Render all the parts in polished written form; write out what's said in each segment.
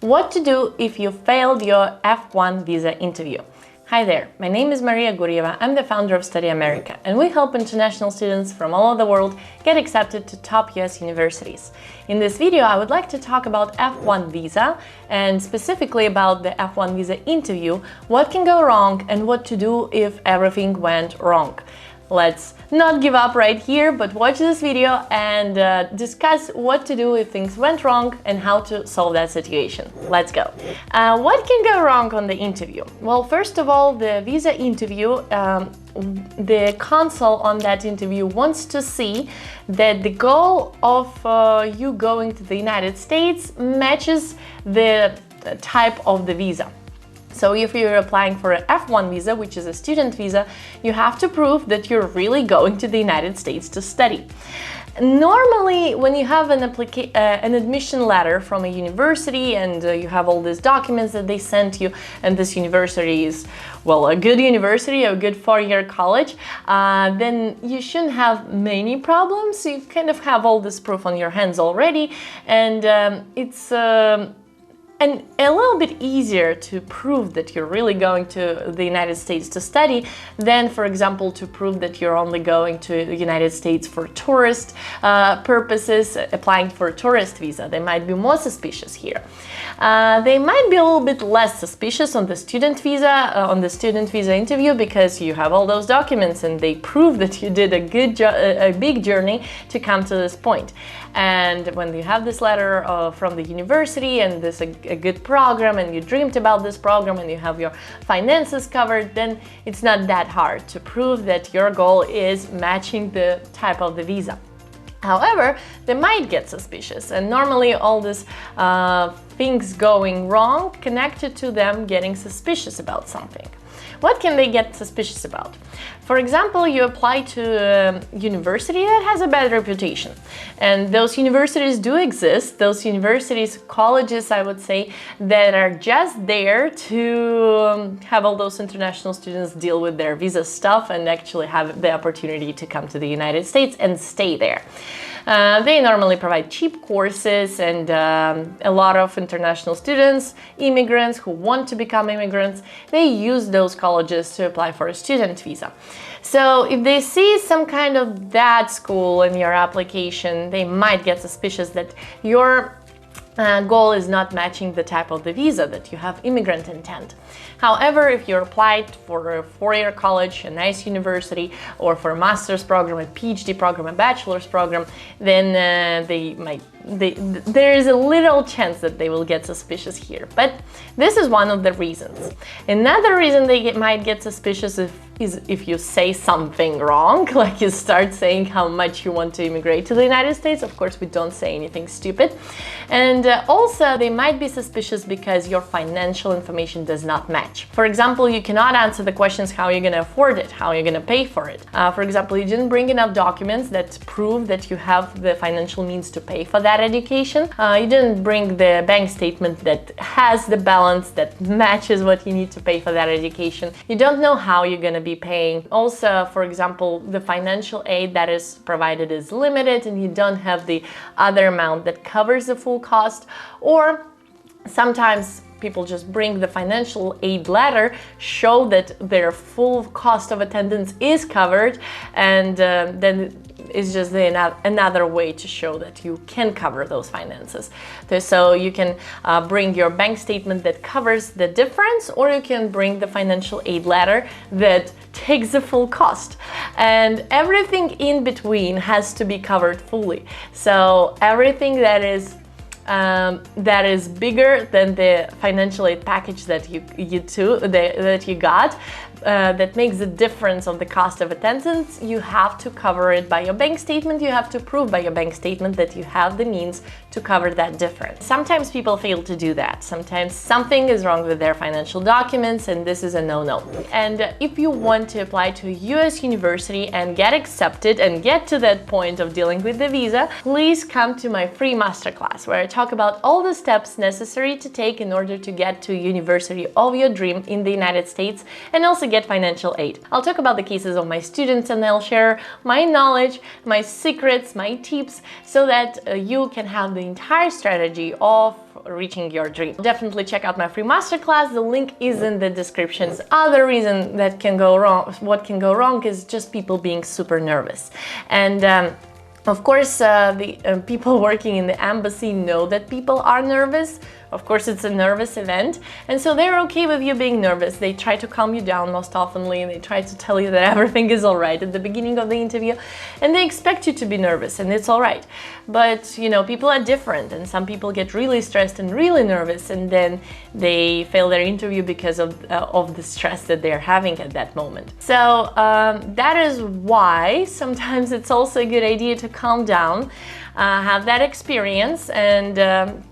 What to do if you failed your F1 visa interview. Hi there, my name is Maria Gurjeva. I'm the founder of StudyAmerica, and we help international students from all over the world get accepted to top US universities. In this video, I would like to talk about F1 visa and specifically about the F1 visa interview, what can go wrong and what to do if everything went wrong. Let's not give up right here, but watch this video and discuss what to do if things went wrong and how to solve that situation. Let's go. What can go wrong on the interview? Well, first of all, the visa interview, the consul on that interview wants to see that the goal of you going to the United States matches the type of the visa. So if you're applying for an F1 visa, which is a student visa, you have to prove that you're really going to the United States to study. Normally, when you have an admission letter from a university and you have all these documents that they sent you, and this university is, well, a good university, a good four-year college, then you shouldn't have many problems. You kind of have all this proof on your hands already, and it's and a little bit easier to prove that you're really going to the United States to study than, for example, to prove that you're only going to the United States for tourist purposes, applying for a tourist visa. They might be more suspicious here. They might be a little bit less suspicious on the student visa, interview, because you have all those documents and they prove that you did a big journey to come to this point. And when you have this letter from the university and this a good program and you dreamed about this program and you have your finances covered, then it's not that hard to prove that your goal is matching the type of the visa. However, they might get suspicious, and normally all these things going wrong connected to them getting suspicious about something. What can they get suspicious about? For example, you apply to a university that has a bad reputation, and those universities do exist. Those universities, colleges, I would say, that are just there to have all those international students deal with their visa stuff and actually have the opportunity to come to the United States and stay there. They normally provide cheap courses, and a lot of international students, immigrants who want to become immigrants, they use those colleges to apply for a student visa. So if they see some kind of bad school in your application, they might get suspicious that your goal is not matching the type of the visa, that you have immigrant intent. However, if you applied for a four-year college, a nice university, or for a master's program, a PhD program, a bachelor's program, then there is a little chance that they will get suspicious here. But this is one of the reasons. Another reason they might get suspicious is if you say something wrong, like you start saying how much you want to immigrate to the United States. Of course, we don't say anything stupid. And also, they might be suspicious because your financial information does not match. For example, you cannot answer the questions how you're going to afford it, how you're going to pay for it. For example, you didn't bring enough documents that prove that you have the financial means to pay for that education. You didn't bring the bank statement that has the balance that matches what you need to pay for that education. You don't know how you're going to be paying. Also, for example, the financial aid that is provided is limited and you don't have the other amount that covers the full cost. Or sometimes people just bring the financial aid letter, show that their full cost of attendance is covered, and then it's just another way to show that you can cover those finances. So you can bring your bank statement that covers the difference, or you can bring the financial aid letter that takes the full cost. And everything in between has to be covered fully. So everything that is bigger than the financial aid package that you got, that makes the difference of the cost of attendance, you have to cover it by your bank statement. You have to prove by your bank statement that you have the means to cover that difference. Sometimes people fail to do that. Sometimes something is wrong with their financial documents, and this is a no-no. And if you want to apply to a US university and get accepted and get to that point of dealing with the visa, please come to my free masterclass where I talk about all the steps necessary to take in order to get to a university of your dream in the United States, and also get financial aid. I'll talk about the cases of my students and I'll share my knowledge, my secrets, my tips, so that you can have the entire strategy of reaching your dream. Definitely check out my free masterclass. The link is in the description. Other reason that can go wrong, what can go wrong is just people being super nervous. And of course, the people working in the embassy know that people are nervous. Of course, it's a nervous event, and so they're okay with you being nervous. They try to calm you down most oftenly, and they try to tell you that everything is all right at the beginning of the interview, and they expect you to be nervous, and it's all right. But, you know, people are different, and some people get really stressed and really nervous, and then they fail their interview because of the stress that they're having at that moment. So that is why sometimes it's also a good idea to calm down, have that experience, and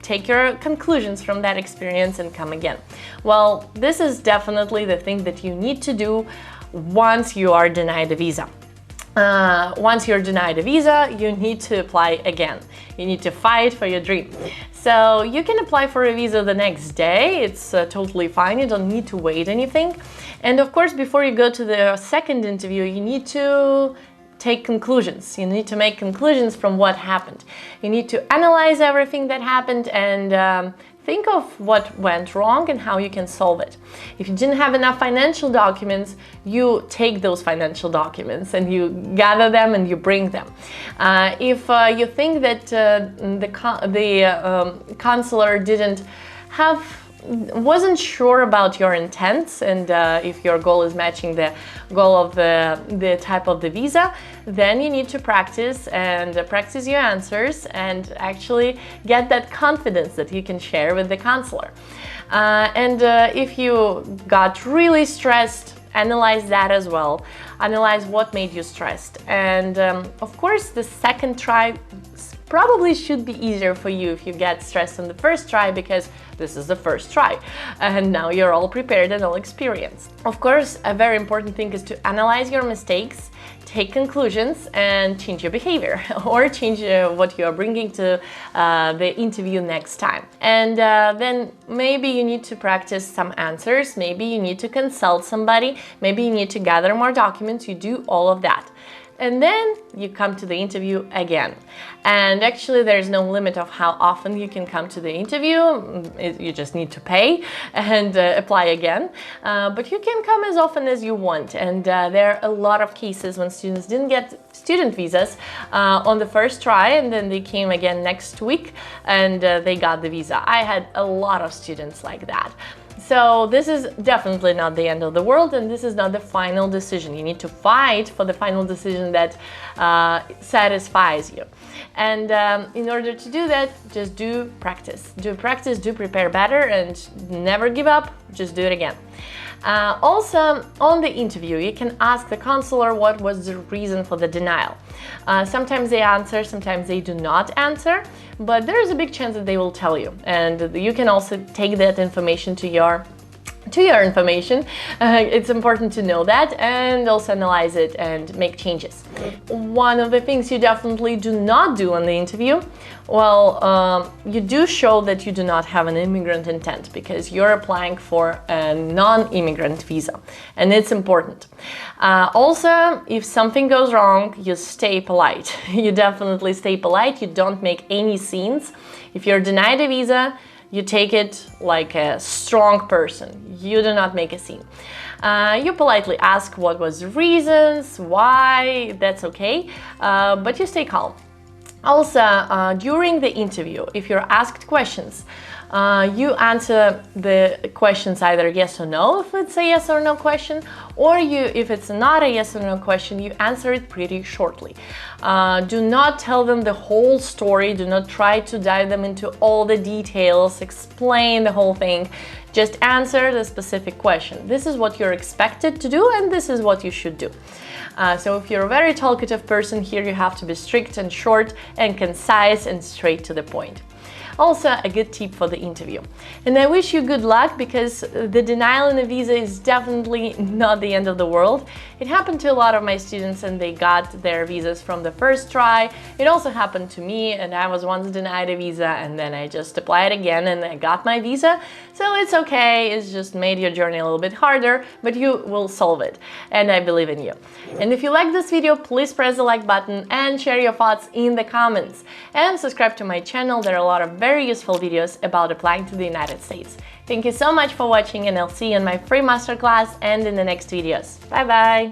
take your conclusions from that experience and come again. Well, this is definitely the thing that you need to do once you are denied a visa. Once you're denied a visa, you need to apply again. You need to fight for your dream. So you can apply for a visa the next day. It's totally fine. You don't need to wait anything. And of course, before you go to the second interview, you need to take conclusions. You need to make conclusions from what happened. You need to analyze everything that happened and think of what went wrong and how you can solve it. If you didn't have enough financial documents, you take those financial documents and you gather them and you bring them. If you think that the consular wasn't sure about your intents and if your goal is matching the goal of the type of the visa, then you need to practice your answers and actually get that confidence that you can share with the consular. If you got really stressed, analyze that as well. Analyze what made you stressed. And of course, the second try probably should be easier for you if you get stressed on the first try, because this is the first try and now you're all prepared and all experienced. Of course, a very important thing is to analyze your mistakes, take conclusions, and change your behavior or change what you are bringing to the interview next time. And then maybe you need to practice some answers, maybe you need to consult somebody, maybe you need to gather more documents. You do all of that. And then you come to the interview again. And actually there's no limit of how often you can come to the interview. You just need to pay and apply again. But you can come as often as you want. And there are a lot of cases when students didn't get student visas on the first try, and then they came again next week and they got the visa. I had a lot of students like that. So this is definitely not the end of the world, and this is not the final decision. You need to fight for the final decision that satisfies you. And in order to do that, just do practice. Do practice, do prepare better, and never give up. Just do it again. Also, on the interview, you can ask the consular what was the reason for the denial. Sometimes they answer, sometimes they do not answer, but there is a big chance that they will tell you. And you can also take that information to your information. It's important to know that and also analyze it and make changes. One of the things you definitely do not do on the interview, well, you do show that you do not have an immigrant intent, because you're applying for a non-immigrant visa, and it's important. Also, if something goes wrong, you stay polite. You definitely stay polite. You don't make any scenes. If you're denied a visa, you take it like a strong person. You do not make a scene. You politely ask what was the reasons, why, that's okay, but you stay calm. Also, during the interview, if you're asked questions, you answer the questions either yes or no, if it's a yes or no question, or if it's not a yes or no question, you answer it pretty shortly. Do not tell them the whole story. Do not try to dive them into all the details, explain the whole thing. Just answer the specific question. This is what you're expected to do, and this is what you should do. So if you're a very talkative person, here you have to be strict and short and concise and straight to the point. Also a good tip for the interview. And I wish you good luck, because the denial in a visa is definitely not the end of the world. It happened to a lot of my students and they got their visas from the first try. It also happened to me, and I was once denied a visa and then I just applied again and I got my visa. So it's okay, it's just made your journey a little bit harder, but you will solve it. And I believe in you. And if you like this video, please press the like button and share your thoughts in the comments. And subscribe to my channel, there are a lot of very useful videos about applying to the United States. Thank you so much for watching, and I'll see you in my free masterclass and in the next videos. Bye bye!